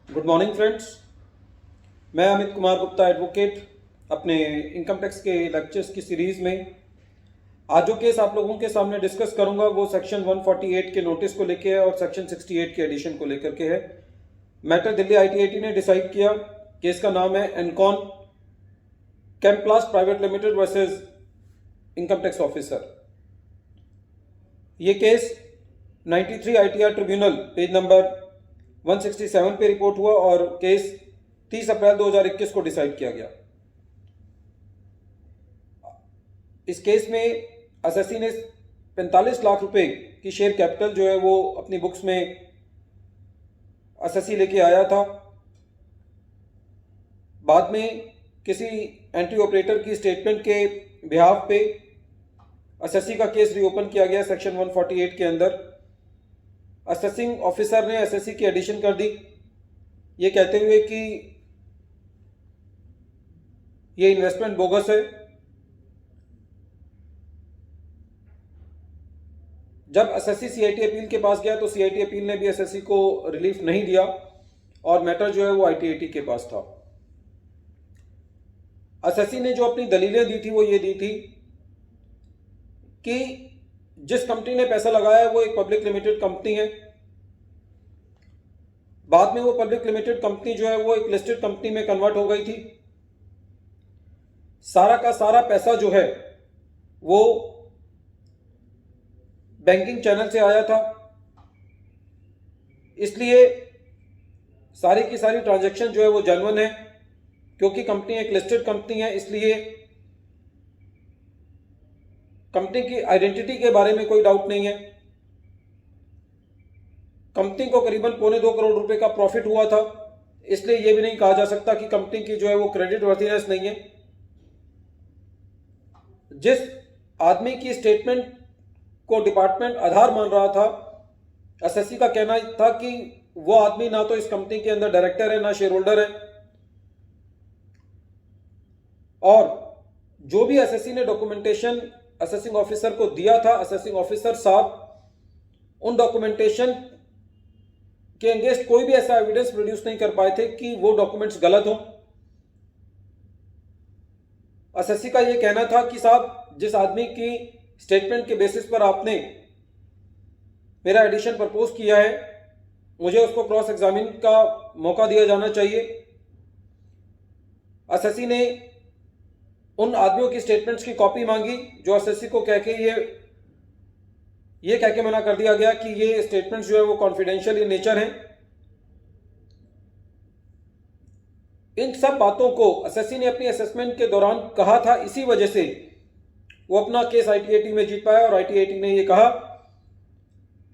Good morning friends. मैं Amit Kumar Gupta advocate अपने income tax के लेक्चर्स की सीरीज़ में आज जो केस आप लोगों के सामने डिस्कस करूंगा वो सेक्शन 148 के नोटिस को लेकर है और सेक्शन 68 के एडिशन को लेकर के है। मैटर दिल्ली आईटीएटी ने डिसाइड किया। केस का नाम है Encon Camplast private limited versus income tax officer. ये case 93 ITR tribunal page number 167 पे रिपोर्ट हुआ और केस 30 अप्रैल 2021 को डिसाइड किया गया। इस केस में एसएससी ने 45 लाख रुपए की शेयर कैपिटल जो है वो अपनी बुक्स में एसएससी लेके आया था। बाद में किसी एंट्री ऑपरेटर की स्टेटमेंट के बिहाफ पे एसएससी का केस रीओपन किया गया सेक्शन 148 के अंदर। असेसिंग ऑफिसर ने एसएससी की एडिशन कर दी, ये कहते हुए कि ये इन्वेस्टमेंट बोगस है। जब एसएससी सीआईटी अपील के पास गया तो सीआईटी अपील ने भी एसएससी को रिलीफ नहीं दिया और मैटर जो है वो आईटीएटी के पास था। एसएससी ने जो अपनी दलीलें दी थी वो ये दी थी कि जिस कंपनी ने पैसा लगाया है वो एक पब्लिक लिमिटेड कंपनी है। बाद में वो पब्लिक लिमिटेड कंपनी जो है वो एक लिस्टेड कंपनी में कन्वर्ट हो गई थी। सारा का सारा पैसा जो है वो बैंकिंग चैनल से आया था, इसलिए सारी की सारी ट्रांजैक्शन जो है वो जेन्युइन है। क्योंकि कंपनी एक लिस्टेड कंपनी है इसलिए कंपनी की आइडेंटिटी के बारे में कोई डाउट नहीं है। कंपनी को करीबन 1.25 करोड़ रुपए का प्रॉफिट हुआ था, इसलिए यह भी नहीं कहा जा सकता कि कंपनी की जो है वो क्रेडिट वर्थीनेस नहीं है। जिस आदमी की स्टेटमेंट को डिपार्टमेंट आधार मान रहा था, एसएससी का कहना था कि वो आदमी ना तो इस कंपनी के अंदर डायरेक्टर है ना शेयर होल्डर है। और जो भी एसएससी ने डॉक्यूमेंटेशन असेसिंग ऑफिसर को दिया था, असेसिंग ऑफिसर साहब उन डॉक्यूमेंटेशन के अगेंस्ट कोई भी ऐसा एविडेंस प्रोड्यूस नहीं कर पाए थे कि वो डॉक्यूमेंट्स गलत हों। एसएससी का यह कहना था कि साहब जिस आदमी की स्टेटमेंट के बेसिस पर आपने मेरा एडिशन प्रपोज किया है, मुझे उसको क्रॉस एग्जामिन का मौका दिया जाना चाहिए। एसएससी ने उन आदमियों की स्टेटमेंट्स की कॉपी मांगी जो एसएससी को कह के ये कह के मना कर दिया गया कि ये स्टेटमेंट्स जो है वो कॉन्फिडेंशियल इन नेचर हैं। इन सब बातों को एसएससी ने अपनी असेसमेंट के दौरान कहा था, इसी वजह से वो अपना केस आईटीएटी में जीत पाया और आईटीएटी ने ये कहा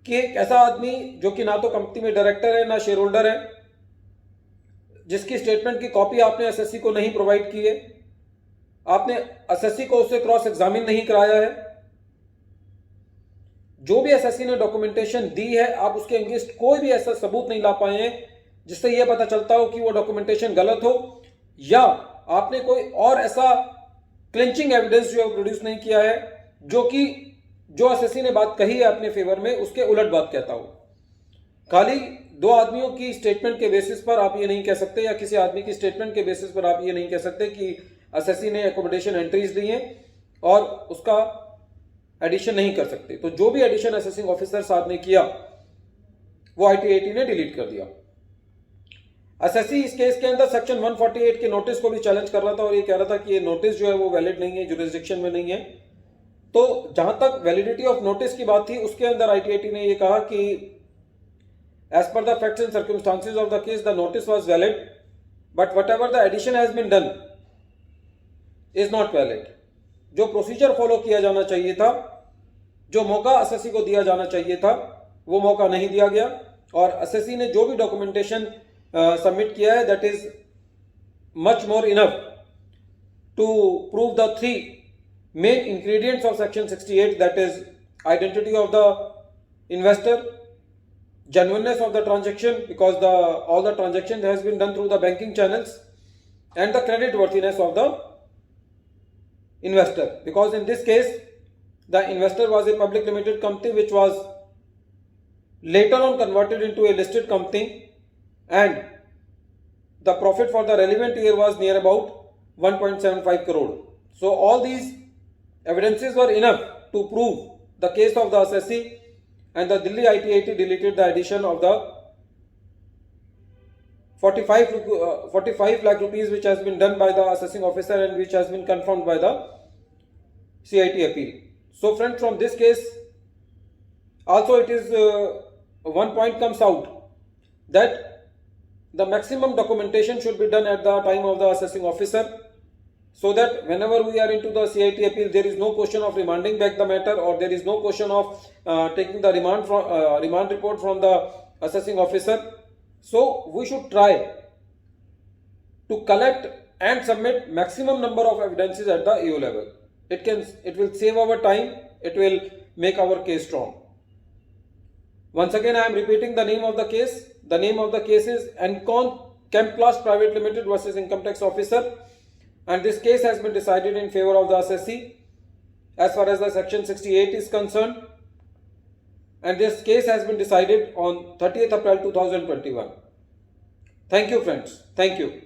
कि एक ऐसा आदमी जो कि ना तो कंपनी में डायरेक्टर है ना शेयर होल्डर है, जिसकी स्टेटमेंट की कॉपी आपने एसएससी को नहीं प्रोवाइड की है, आपने एसएससी को उससे क्रॉस एग्जामिन नहीं कराया है, जो भी एसएससी ने डॉक्यूमेंटेशन दी है आप उसके अगेंस्ट कोई भी ऐसा सबूत नहीं ला पाए हैं जिससे यह पता चलता हो कि वो डॉक्यूमेंटेशन गलत हो, या आपने कोई और ऐसा क्लिंचिंग एविडेंस जो है प्रोड्यूस नहीं किया है जो एसएससी ने बात कही है अपने फेवर में उसके उलट बात कहता हो। खाली दो आदमियों की स्टेटमेंट के बेसिस पर आप ये नहीं कह सकते, या किसी आदमी की स्टेटमेंट के बेसिस पर आप ये नहीं कह सकते कि एसएससी ने एकोमोडेशन एंट्रीज ली हैं और उसका एडिशन नहीं कर सकते। तो जो भी एडिशन असेसिंग ऑफिसर साहब ने किया वो आईटीएटी ने डिलीट कर दिया। एसएससी इस केस के अंदर सेक्शन 148 के नोटिस को भी चैलेंज कर रहा था और ये कह रहा था कि ये नोटिस जो है वो वैलिड नहीं है, जुरिस्डिक्शन में नहीं है। तो जहां तक वैलिडिटी ऑफ नोटिस की बात थी उसके अंदर आईटीएटी ने ये कहा कि as per the facts and circumstances of the case the notice was valid but whatever the addition has been done is not valid. जो प्रोसीजर फॉलो किया जाना चाहिए था, जो मौका एसएससी को दिया जाना चाहिए था, वो मौका नहीं दिया गया और एसएससी ने जो भी डॉक्यूमेंटेशन सबमिट किया है that is much more enough to prove the 3 main ingredients of section 68, that is identity of the investor, genuineness of the transaction because all the transaction has been done through the banking channels, and the credit worthiness of the investor, because in this case the investor was a public limited company which was later on converted into a listed company, and the profit for the relevant year was near about 1.75 crore. So all these evidences were enough to prove the case of the assessee, and the Delhi ITAT deleted the addition of the 45 lakh rupees which has been done by the assessing officer and which has been confirmed by the CIT appeal. So friends, from this case also it is one point comes out that the maximum documentation should be done at the time of the assessing officer, so that whenever we are into the CIT appeal, there is no question of remanding back the matter, or there is no question of taking the remand report from the assessing officer. So we should try to collect and submit maximum number of evidences at the AO level. It will save our time, it will make our case strong. Once again, I am repeating the name of the case. The name of the case is Encon Chemplast Private Limited versus Income Tax Officer, and this case has been decided in favor of the assessee as far as the section 68 is concerned, and this case has been decided on 30th April 2021. Thank you friends. Thank you.